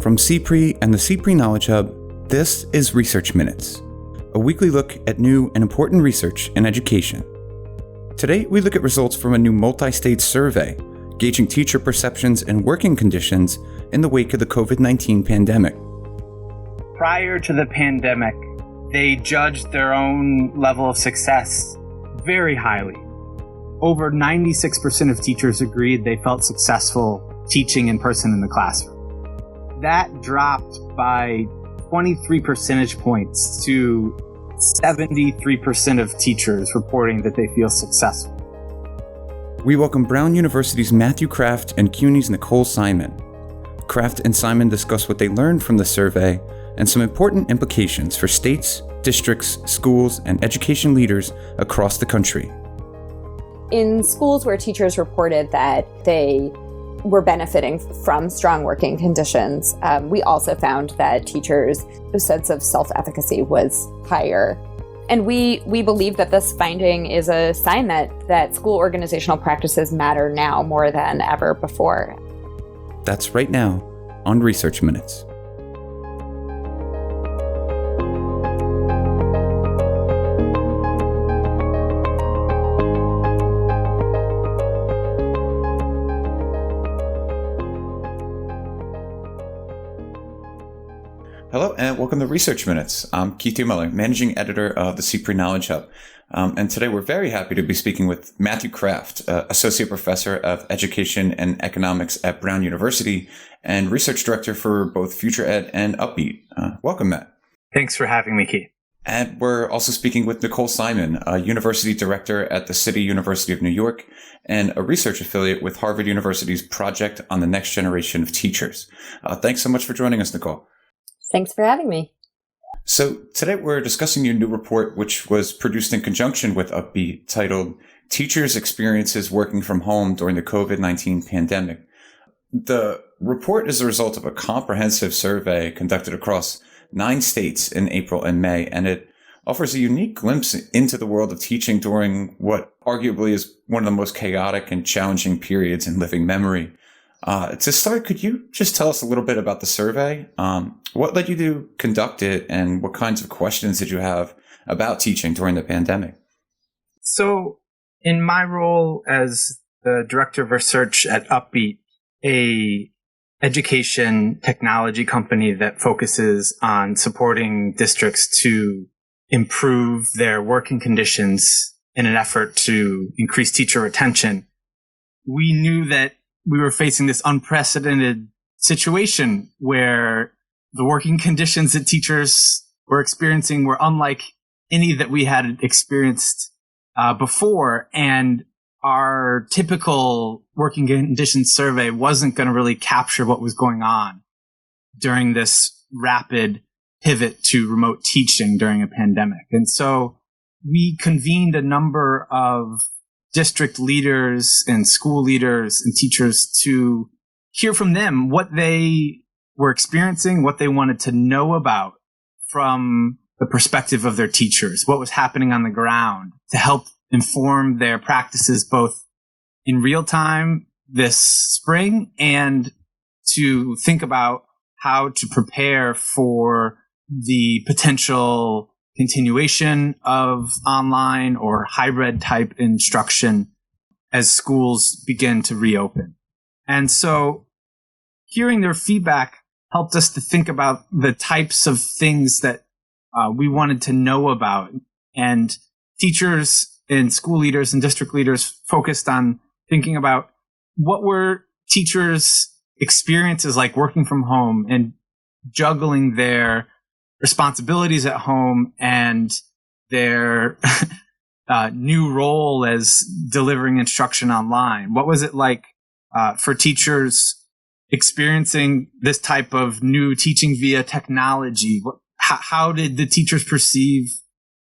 From CPRE and the CPRE Knowledge Hub, this is Research Minutes, a weekly look at new and important research in education. Today, we look at results from a new multi-state survey gauging teacher perceptions and working conditions in the wake of the COVID-19 pandemic. Prior to the pandemic, they judged their own level of success very highly. Over 96% of teachers agreed they felt successful teaching in person in the classroom. That dropped by 23 percentage points to 73% of teachers reporting that they feel successful. We welcome Brown University's Matthew Kraft and CUNY's Nicole Simon. Kraft and Simon discuss what they learned from the survey and some important implications for states, districts, schools, and education leaders across the country. In schools where teachers reported that they were benefiting from strong working conditions, we also found that teachers' sense of self-efficacy was higher. And we believe that this finding is a sign that school organizational practices matter now more than ever before. That's right now on Research Minutes. Hello and welcome to Research Minutes. I'm Keith Heumiller, Managing Editor of the CPRE Knowledge Hub. And today we're very happy to be speaking with Matthew Kraft, Associate Professor of Education and Economics at Brown University and Research Director for both Future Ed and Upbeat. Welcome, Matt. Thanks for having me, Keith. And we're also speaking with Nicole Simon, a University Director at the City University of New York and a research affiliate with Harvard University's Project on the Next Generation of Teachers. Thanks so much for joining us, Nicole. Thanks for having me. So today we're discussing your new report, which was produced in conjunction with Upbeat, titled Teachers' Experiences Working from Home During the COVID-19 Pandemic. The report is the result of a comprehensive survey conducted across 9 states in April and May, and it offers a unique glimpse into the world of teaching during what arguably is one of the most chaotic and challenging periods in living memory. To start, could you just tell us a little bit about the survey? What led you to conduct it, and what kinds of questions did you have about teaching during the pandemic? So, in my role as the Director of Research at Upbeat, a education technology company that focuses on supporting districts to improve their working conditions in an effort to increase teacher retention, we knew that we were facing this unprecedented situation where the working conditions that teachers were experiencing were unlike any that we had experienced before. And our typical working conditions survey wasn't going to really capture what was going on during this rapid pivot to remote teaching during a pandemic. And so we convened a number of district leaders and school leaders and teachers to hear from them what they were experiencing, what they wanted to know about from the perspective of their teachers, what was happening on the ground to help inform their practices both in real time this spring and to think about how to prepare for the potential continuation of online or hybrid type instruction as schools begin to reopen. And so hearing their feedback helped us to think about the types of things that we wanted to know about. And teachers and school leaders and district leaders focused on thinking about what were teachers' experiences like working from home and juggling their responsibilities at home and their new role as delivering instruction online. What was it like for teachers experiencing this type of new teaching via technology? How did the teachers perceive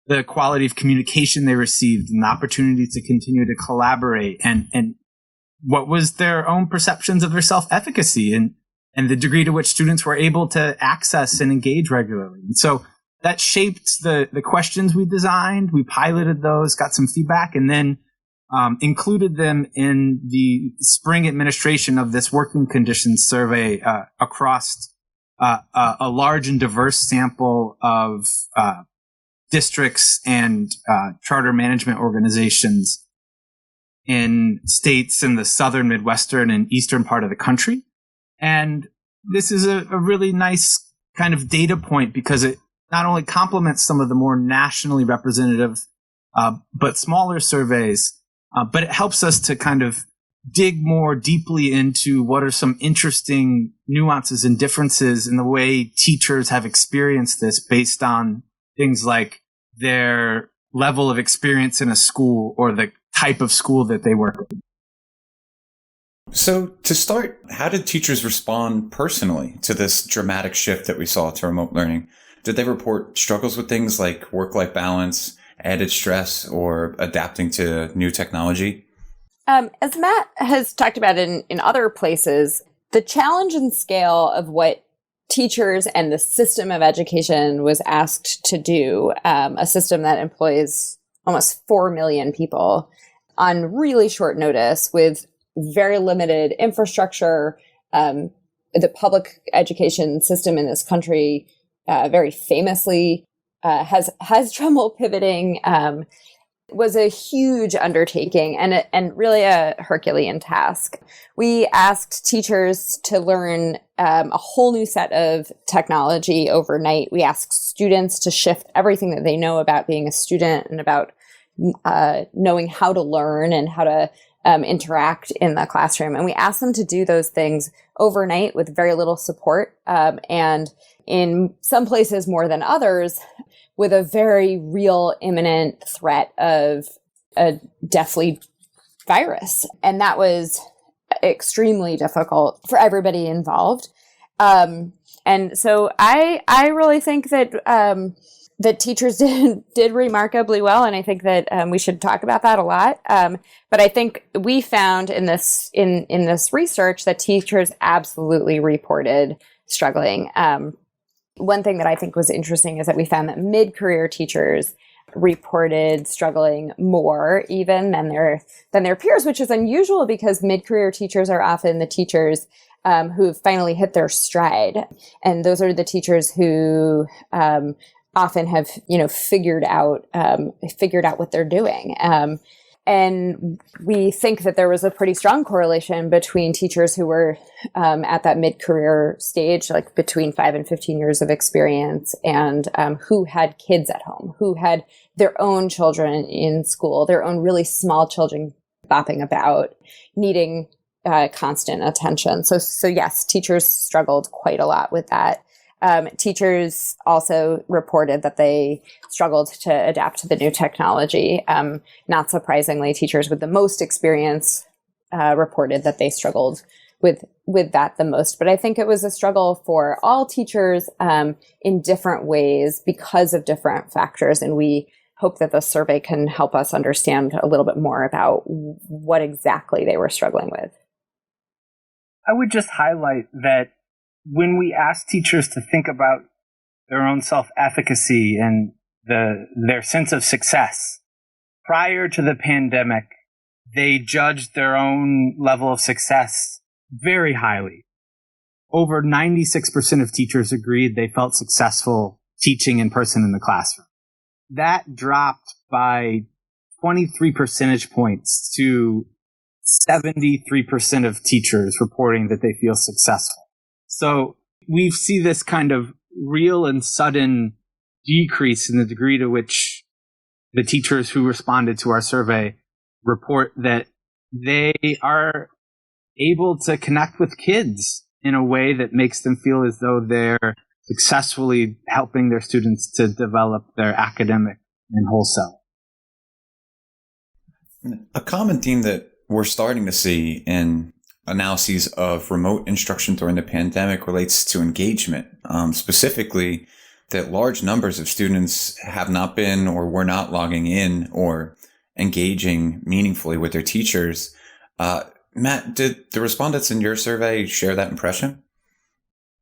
the quality of communication they received and the opportunity to continue to collaborate? And what was their own perceptions of their self-efficacy and the degree to which students were able to access and engage regularly? And so that shaped the questions we designed. We piloted those, got some feedback, and then included them in the spring administration of this working conditions survey across a large and diverse sample of districts and charter management organizations in states in the southern, Midwestern, and eastern part of the country. And this is a really nice kind of data point because it not only complements some of the more nationally representative but smaller surveys, but it helps us to kind of dig more deeply into what are some interesting nuances and differences in the way teachers have experienced this based on things like their level of experience in a school or the type of school that they work in. So to start, how did teachers respond personally to this dramatic shift that we saw to remote learning? Did they report struggles with things like work-life balance, added stress, or adapting to new technology? As Matt has talked about in other places, the challenge and scale of what teachers and the system of education was asked to do, a system that employs almost 4 million people on really short notice with very limited infrastructure. The public education system in this country very famously has trouble pivoting, was a huge undertaking and really a Herculean task. We asked teachers to learn a whole new set of technology overnight. We asked students to shift everything that they know about being a student and about knowing how to learn and how to interact in the classroom. And we asked them to do those things overnight with very little support, and in some places more than others, with a very real imminent threat of a deathly virus. And that was extremely difficult for everybody involved. And so I really think that that teachers did remarkably well, and I think that we should talk about that a lot. But I think we found in this research that teachers absolutely reported struggling. One thing that I think was interesting is that we found that mid-career teachers reported struggling more even than their peers, which is unusual because mid-career teachers are often the teachers who've finally hit their stride, and those are the teachers who often have figured out what they're doing. And we think that there was a pretty strong correlation between teachers who were at that mid-career stage, like between 5 and 15 years of experience, and who had kids at home, who had their own children in school, their own really small children bopping about, needing constant attention. So yes, teachers struggled quite a lot with that. Teachers also reported that they struggled to adapt to the new technology. Not surprisingly, teachers with the most experience reported that they struggled with that the most. But I think it was a struggle for all teachers in different ways because of different factors. And we hope that the survey can help us understand a little bit more about what exactly they were struggling with. I would just highlight that when we ask teachers to think about their own self-efficacy and their sense of success, prior to the pandemic, they judged their own level of success very highly. Over 96% of teachers agreed they felt successful teaching in person in the classroom. That dropped by 23 percentage points to 73% of teachers reporting that they feel successful. So we see this kind of real and sudden decrease in the degree to which the teachers who responded to our survey report that they are able to connect with kids in a way that makes them feel as though they're successfully helping their students to develop their academic and whole self. A common theme that we're starting to see in analyses of remote instruction during the pandemic relates to engagement, specifically that large numbers of students have not been or were not logging in or engaging meaningfully with their teachers. Matt, did the respondents in your survey share that impression?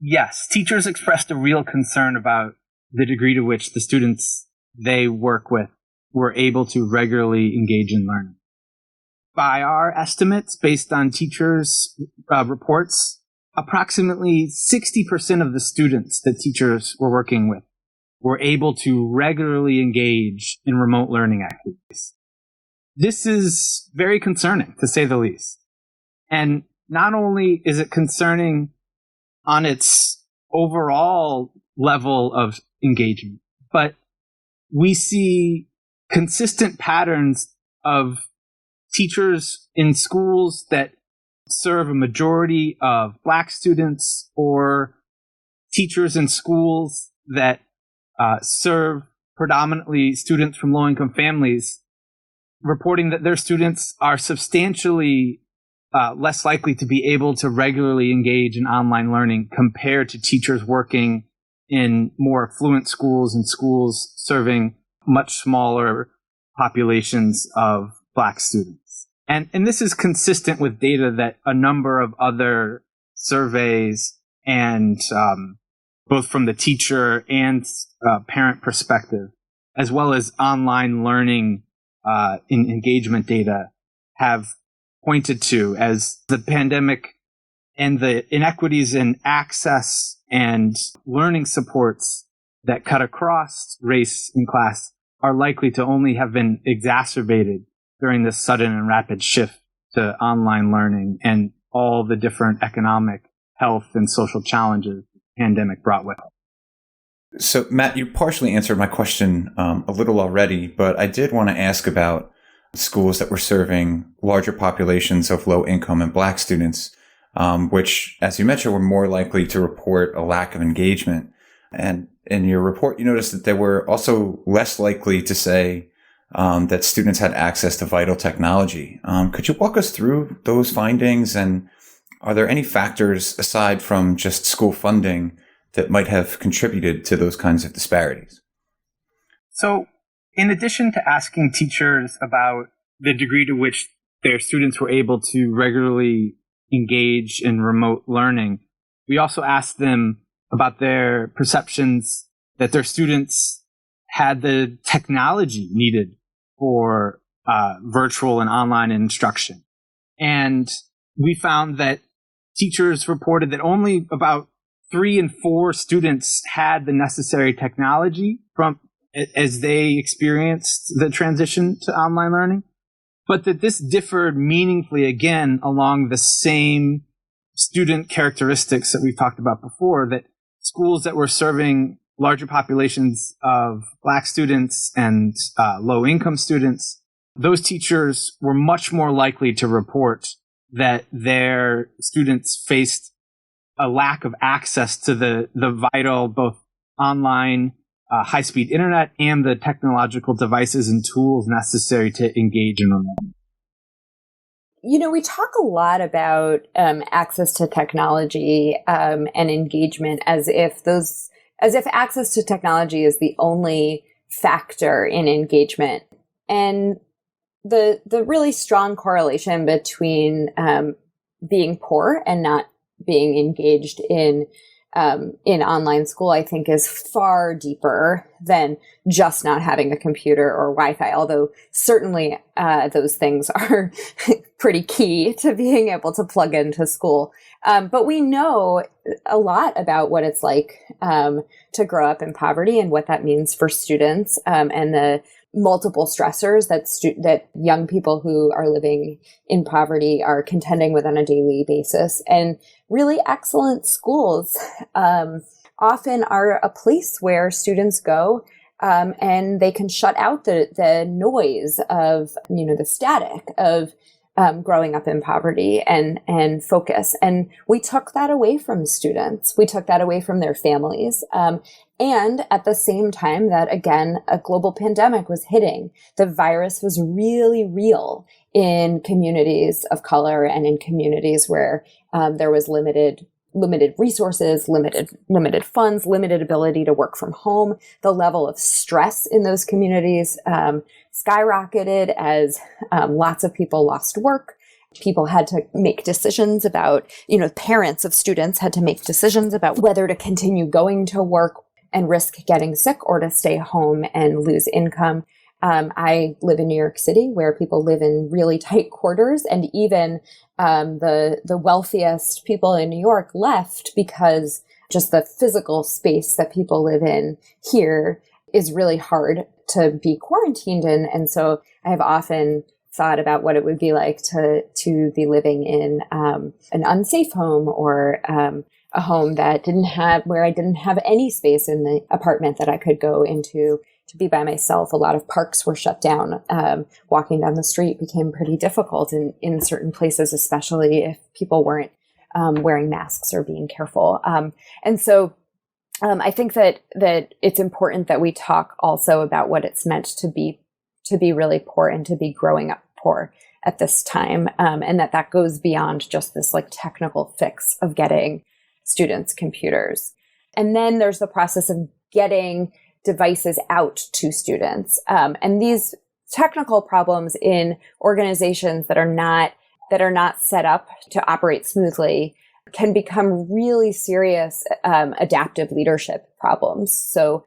Yes, teachers expressed a real concern about the degree to which the students they work with were able to regularly engage in learning. By our estimates, based on teachers' reports, approximately 60% of the students that teachers were working with were able to regularly engage in remote learning activities. This is very concerning, to say the least. And not only is it concerning on its overall level of engagement, but we see consistent patterns of teachers in schools that serve a majority of Black students, or teachers in schools that serve predominantly students from low-income families, reporting that their students are substantially less likely to be able to regularly engage in online learning compared to teachers working in more affluent schools and schools serving much smaller populations of Black students. And this is consistent with data that a number of other surveys and both from the teacher and parent perspective, as well as online learning in engagement data, have pointed to as the pandemic and the inequities in access and learning supports that cut across race and class are likely to only have been exacerbated during this sudden and rapid shift to online learning and all the different economic, health, and social challenges the pandemic brought with it. So, Matt, you partially answered my question a little already, but I did want to ask about schools that were serving larger populations of low income and Black students, which, as you mentioned, were more likely to report a lack of engagement. And in your report, you noticed that they were also less likely to say that students had access to vital technology. Could you walk us through those findings? And are there any factors aside from just school funding that might have contributed to those kinds of disparities? So, in addition to asking teachers about the degree to which their students were able to regularly engage in remote learning, we also asked them about their perceptions that their students had the technology needed for virtual and online instruction. And we found that teachers reported that only about 3 in 4 students had the necessary technology as they experienced the transition to online learning, but that this differed meaningfully again along the same student characteristics that we've talked about before, that schools that were serving larger populations of Black students and low-income students, those teachers were much more likely to report that their students faced a lack of access to the vital, both online, high-speed internet and the technological devices and tools necessary to engage in learning. You know, we talk a lot about access to technology and engagement as if access to technology is the only factor in engagement. And the really strong correlation between being poor and not being engaged in online school, I think, is far deeper than just not having a computer or Wi-Fi, although certainly those things are pretty key to being able to plug into school. But we know a lot about what it's like to grow up in poverty and what that means for students, and the multiple stressors that young people who are living in poverty are contending with on a daily basis. And really excellent schools often are a place where students go and they can shut out the noise of, the static of growing up in poverty and focus. And we took that away from students. We took that away from their families. And at the same time that, again, a global pandemic was hitting, the virus was really real in communities of color and in communities where there was limited resources, limited funds, limited ability to work from home. The level of stress in those communities skyrocketed as lots of people lost work. People had to make decisions about, parents of students had to make decisions about whether to continue going to work and risk getting sick or to stay home and lose income. I live in New York City, where people live in really tight quarters, and even the wealthiest people in New York left because just the physical space that people live in here is really hard to be quarantined in. And so I have often thought about what it would be like to be living in an unsafe home, or a home that where I didn't have any space in the apartment that I could go into to be by myself. A lot of parks were shut down. Walking down the street became pretty difficult in certain places, especially if people weren't wearing masks or being careful. And so I think that it's important that we talk also about what it's meant to be really poor and to be growing up poor at this time. And that goes beyond just this like technical fix of getting students computers. And then there's the process of getting devices out to students. And these technical problems in organizations that are not set up to operate smoothly can become really serious adaptive leadership problems. So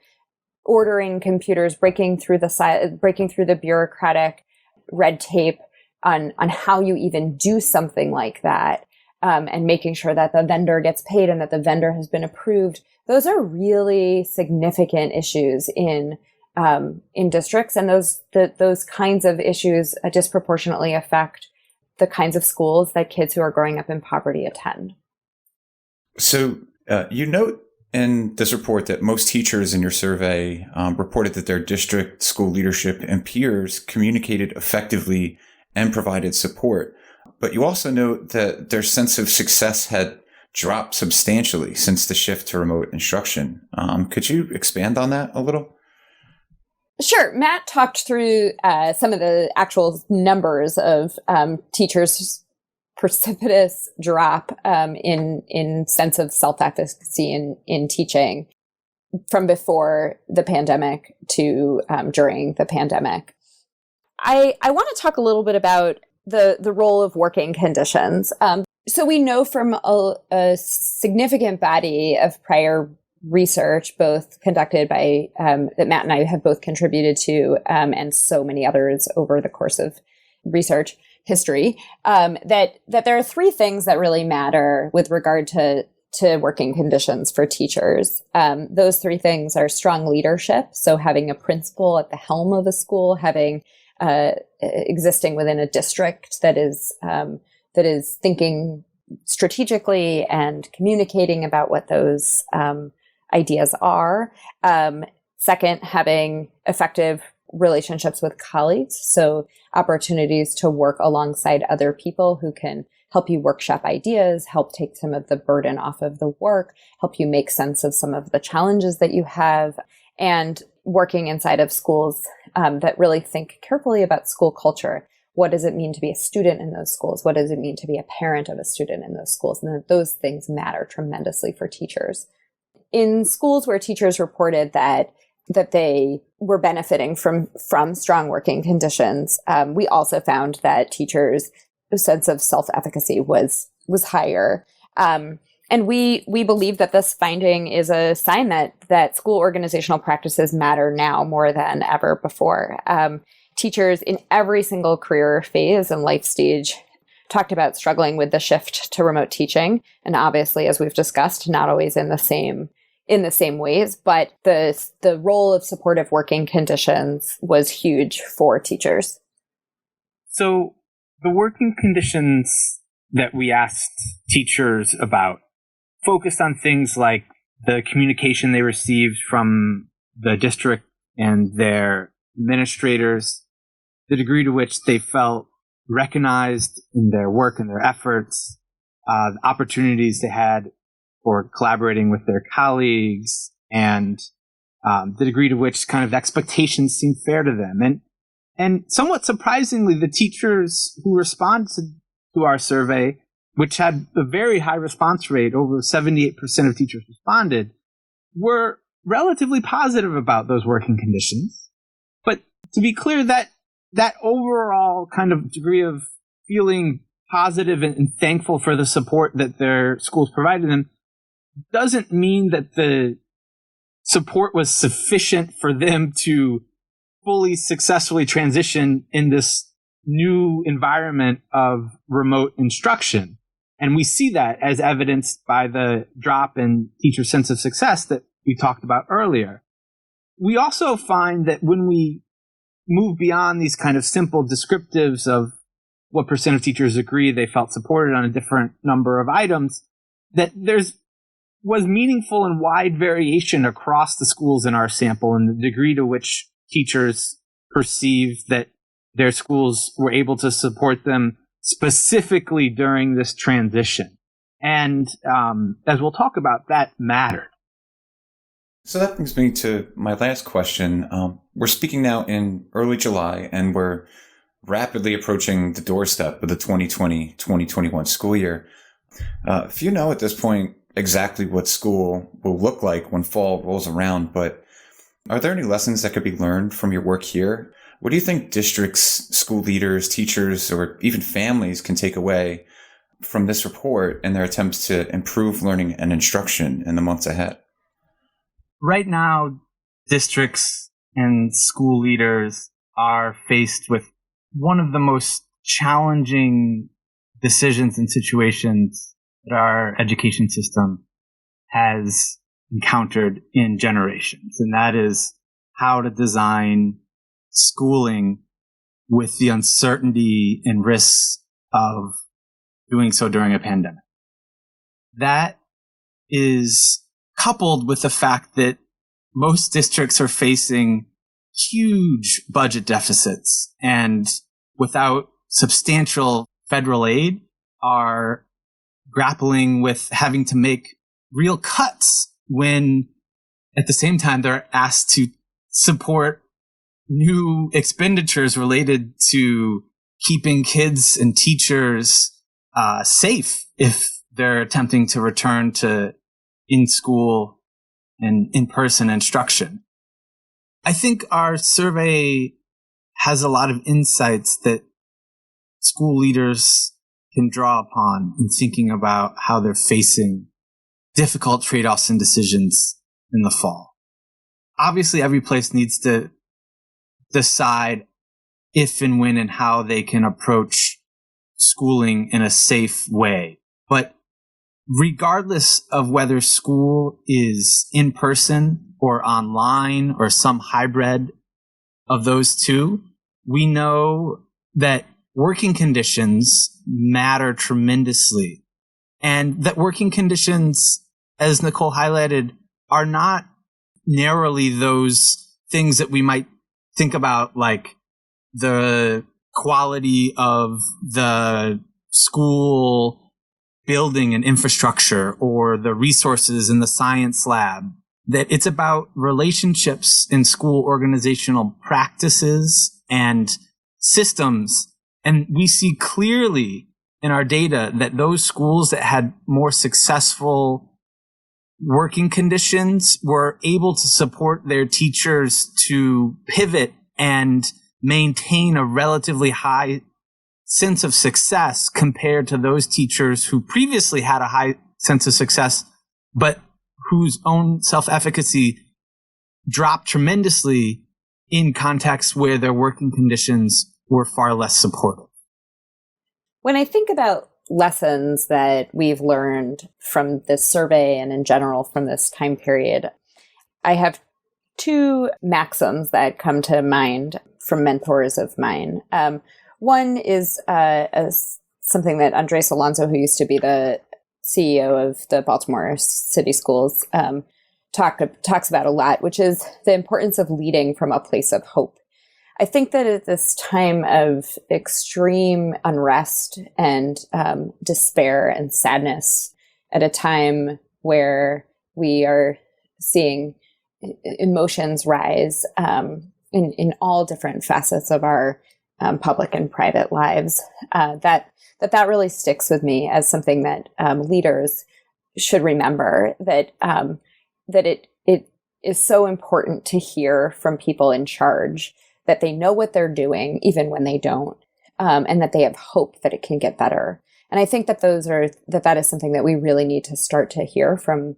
ordering computers, breaking through the bureaucratic red tape on how you even do something like that, and making sure that the vendor gets paid and that the vendor has been approved. Those are really significant issues in districts, and those kinds of issues disproportionately affect the kinds of schools that kids who are growing up in poverty attend. So you note in this report that most teachers in your survey reported that their district, school leadership, and peers communicated effectively and provided support. But you also note that their sense of success had dropped substantially since the shift to remote instruction. Could you expand on that a little? Sure. Matt talked through some of the actual numbers of teachers' precipitous drop in sense of self-efficacy in teaching from before the pandemic to during the pandemic. I want to talk a little bit about the role of working conditions. So we know from a significant body of prior research, both conducted by that Matt and I have both contributed to, and so many others over the course of research history, that there are three things that really matter with regard to working conditions for teachers. Those three things are strong leadership, so having a principal at the helm of a school, having existing within a district that is thinking strategically and communicating about what those ideas are. Second, having effective relationships with colleagues, so opportunities to work alongside other people who can help you workshop ideas, help take some of the burden off of the work, help you make sense of some of the challenges that you have, and working inside of schools that really think carefully about school culture. What does it mean to be a student in those schools? What does it mean to be a parent of a student in those schools? And those things matter tremendously for teachers. In schools where teachers reported that they were benefiting from strong working conditions, we also found that teachers' sense of self-efficacy was higher. And we believe that this finding is a sign that school organizational practices matter now more than ever before. Teachers in every single career phase and life stage talked about struggling with the shift to remote teaching. And obviously, as we've discussed, not always in the same ways, but the role of supportive working conditions was huge for teachers. So the working conditions that we asked teachers about focused on things like the communication they received from the district and their administrators, the degree to which they felt recognized in their work and their efforts, the opportunities they had for collaborating with their colleagues, and the degree to which kind of expectations seemed fair to them. And somewhat surprisingly, the teachers who responded to our survey, which had a very high response rate, over 78% of teachers responded, were relatively positive about those working conditions. But to be clear, that overall kind of degree of feeling positive and thankful for the support that their schools provided them doesn't mean that the support was sufficient for them to fully successfully transition in this new environment of remote instruction. And we see that as evidenced by the drop in teacher sense of success that we talked about earlier. We also find that when we move beyond these kind of simple descriptives of what percent of teachers agree they felt supported on a different number of items, that was meaningful and wide variation across the schools in our sample in the degree to which teachers perceived that their schools were able to support them specifically during this transition. And as we'll talk about, that mattered. So that brings me to my last question. We're speaking now in early July, and we're rapidly approaching the doorstep of the 2020-2021 school year. Few know at this point exactly what school will look like when fall rolls around, but are there any lessons that could be learned from your work here? What do you think districts, school leaders, teachers, or even families can take away from this report in their attempts to improve learning and instruction in the months ahead? Right now, districts and school leaders are faced with one of the most challenging decisions and situations that our education system has encountered in generations. And that is how to design schooling with the uncertainty and risks of doing so during a pandemic. That is coupled with the fact that most districts are facing huge budget deficits and without substantial federal aid are grappling with having to make real cuts when at the same time they're asked to support new expenditures related to keeping kids and teachers safe if they're attempting to return to in-school and in-person instruction. I think our survey has a lot of insights that school leaders can draw upon in thinking about how they're facing difficult trade-offs and decisions in the fall. Obviously, every place needs to decide if and when and how they can approach schooling in a safe way. But regardless of whether school is in person or online or some hybrid of those two, we know that working conditions matter tremendously, and that working conditions, as Nicole highlighted, are not narrowly those things that we might think about, like the quality of the school building and infrastructure or the resources in the science lab. That it's about relationships in school organizational practices and systems. And we see clearly in our data that those schools that had more successful working conditions were able to support their teachers to pivot and maintain a relatively high sense of success compared to those teachers who previously had a high sense of success, but whose own self-efficacy dropped tremendously in contexts where their working conditions were far less supportive. When I think about lessons that we've learned from this survey and in general from this time period, I have two maxims that come to mind from mentors of mine. One is something that Andres Alonso, who used to be the CEO of the Baltimore City Schools, talks about a lot, which is the importance of leading from a place of hope. I think that at this time of extreme unrest and despair and sadness, at a time where we are seeing emotions rise in all different facets of our public and private lives, that really sticks with me as something that leaders should remember, that it is so important to hear from people in charge that they know what they're doing, even when they don't, and that they have hope that it can get better. And I think that that is something that we really need to start to hear from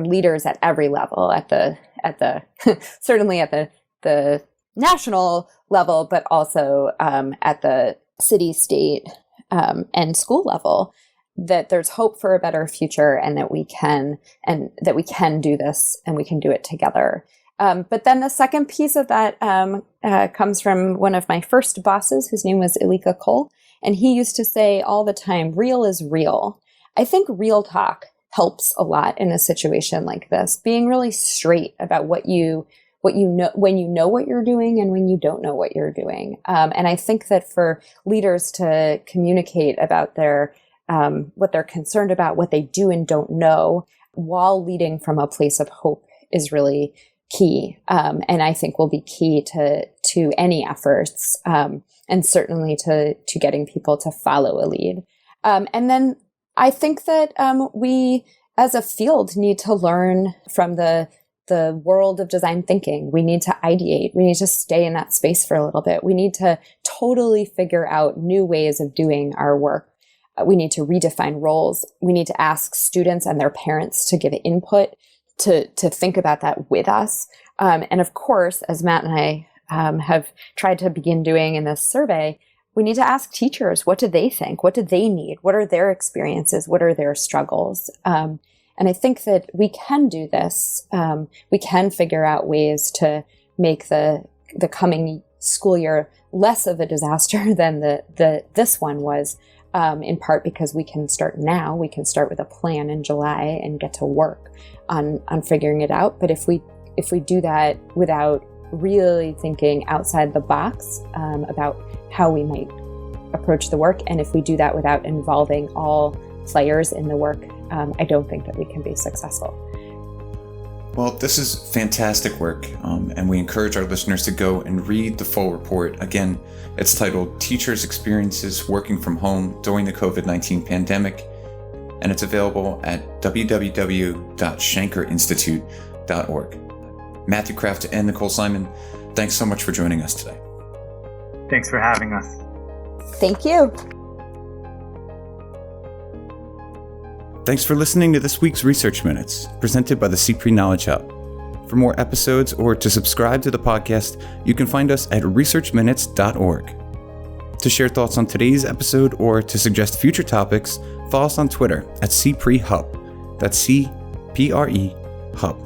leaders at every level, at the certainly at the national level, but also at the city, state, and school level, that there's hope for a better future, and that we can do this, and we can do it together. But then the second piece of that comes from one of my first bosses, whose name was Elika Cole, and he used to say all the time, "Real is real." I think real talk helps a lot in a situation like this, being really straight about what you know, when you know what you're doing and when you don't know what you're doing. And I think that for leaders to communicate about what they're concerned about, what they do and don't know, while leading from a place of hope, is really key. And I think will be key to any efforts, and certainly to getting people to follow a lead. And then I think that we, as a field, need to learn from the world of design thinking. We need to ideate. We need to stay in that space for a little bit. We need to totally figure out new ways of doing our work. We need to redefine roles. We need to ask students and their parents to give input, to think about that with us. And of course, as Matt and I have tried to begin doing in this survey, we need to ask teachers, what do they think? What do they need? What are their experiences? What are their struggles? And I think that we can do this. We can figure out ways to make the coming school year less of a disaster than this one was, in part because we can start now. We can start with a plan in July and get to work on figuring it out. But if we do that without really thinking outside the box about how we might approach the work, and if we do that without involving all players in the work, I don't think that we can be successful. Well, this is fantastic work, and we encourage our listeners to go and read the full report. Again, it's titled Teachers' Experiences Working from Home During the COVID-19 Pandemic, and it's available at www.shankerinstitute.org. Matthew Kraft and Nicole Simon, thanks so much for joining us today. Thanks for having us. Thank you. Thanks for listening to this week's Research Minutes, presented by the CPRE Knowledge Hub. For more episodes or to subscribe to the podcast, you can find us at researchminutes.org. To share thoughts on today's episode or to suggest future topics, follow us on Twitter at CPRE Hub. That's CPRE Hub.